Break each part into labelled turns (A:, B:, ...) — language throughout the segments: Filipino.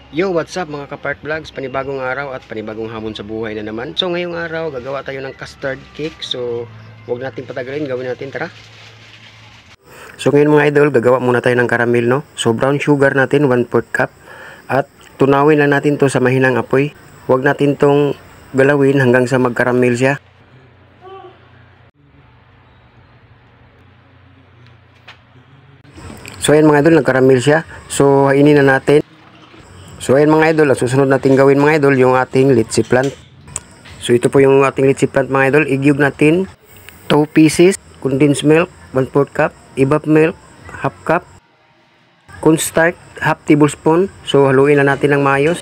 A: Yo, what's up mga ka-Park Vlogs? Panibagong araw at panibagong hamon sa buhay na naman. So ngayong araw, gagawa tayo ng custard cake. So, huwag natin patagalin, gawin natin, tara. So ngayon mga idol, gagawa muna tayo ng caramel, no? So brown sugar natin, 1/4 cup. At tunawin lang natin to sa mahinang apoy. Huwag natin tong galawin hanggang sa mag-caramel siya. So ayan mga idol, nag-caramel siya. So hainin na natin. So ayan mga idol, ang susunod natin gawin mga idol, yung ating litchi plant. So ito po yung ating litchi plant mga idol. Igyug natin 2 pieces, condensed milk 1/4 cup, evap milk half cup, cornstarch half tablespoon. So haluin na natin ng maayos.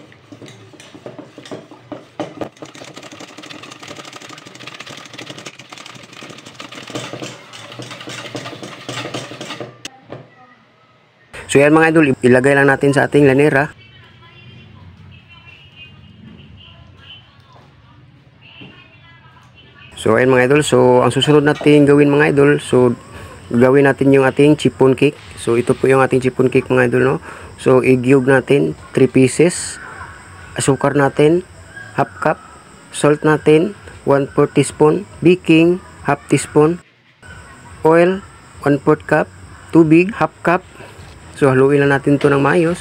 A: So yan mga idol, ilagay lang natin sa ating lanera. So ayan mga idol, so ang susunod natin gawin mga idol, so gawin natin yung ating chiffon cake. So ito po yung ating chiffon cake mga idol, no. So igyug natin 3 pieces, asukar natin half cup, salt natin 1/4 teaspoon, baking half teaspoon, oil 1/4 cup, tubig half cup. So haluin lang natin to ng maayos.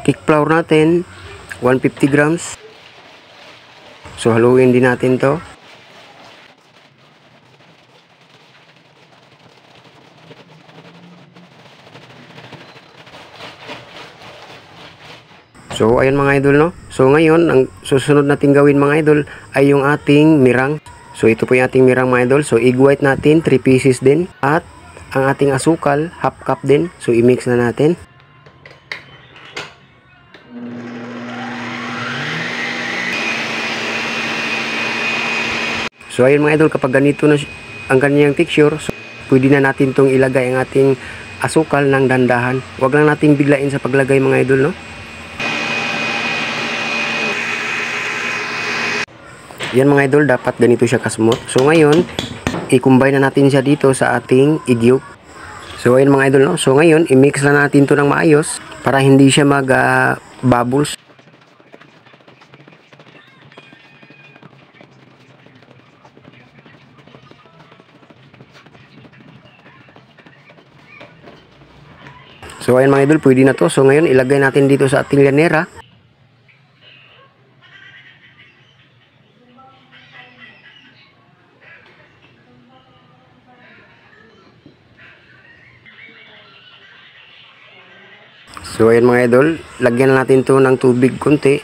A: Cake flour natin 150 grams. So haluin din natin to. So ayun mga idol, no. So ngayon ang susunod natin gawin mga idol ay yung ating mirang. So ito po yung ating mirang mga idol. So egg white natin 3 pieces din, at ang ating asukal half cup din. So i-mix na natin. So ayun mga idol, kapag ganito na ang kanyang texture, so pwede na natin tong ilagay ang ating asukal ng dandahan. Huwag lang nating biglain sa paglagay mga idol, no. Yan mga idol, dapat ganito siya kasmooth. So ngayon, i-combine na natin siya dito sa ating igyug. So ayun mga idol, no. So ngayon, i-mix na natin to ng maayos para hindi siya mag-bubbles. So ayan mga idol, pwede na to. So ngayon ilagay natin dito sa ating lanera. So ayan mga idol, lagyan na natin to ng tubig konti.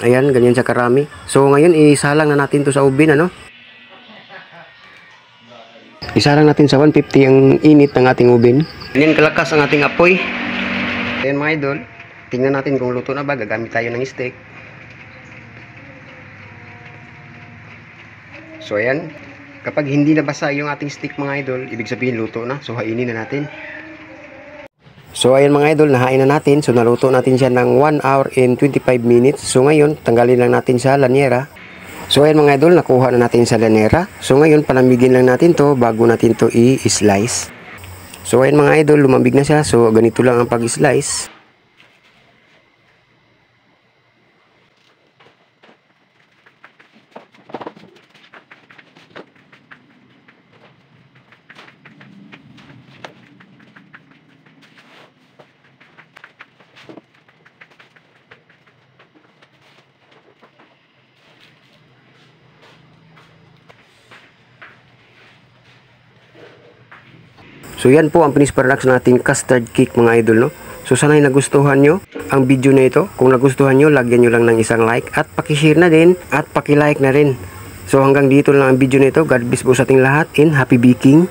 A: Ayan, ganyan siya karami. So ngayon isalang na natin to sa oven, ano. Isalang natin sa 150 ang init ng ating oven. Ganyan kalakas ang ating apoy. Ayan mga idol, tingnan natin kung luto na ba. Gagamit tayo ng stick. So ayan, kapag hindi nabasa yung ating stick mga idol, ibig sabihin luto na. So hainin na natin. So ayan mga idol, nahain na natin. So naluto natin siya ng 1 hour and 25 minutes. So ngayon, tanggalin lang natin sa lanyera. So ayan mga idol, nakuha na natin sa lanera. So ngayon, palamigin lang natin to bago natin to i-slice. So ayan mga idol, lumambig na siya. So ganito lang ang pag-slice. So yan po ang finished product ng ating custard cake mga idol, no. So sana'y nagustuhan nyo ang video na ito. Kung nagustuhan nyo, lagyan nyo lang ng isang like at pakishare na din at pakilike na rin. So hanggang dito lang ang video na ito. God bless po sa ating lahat and happy baking.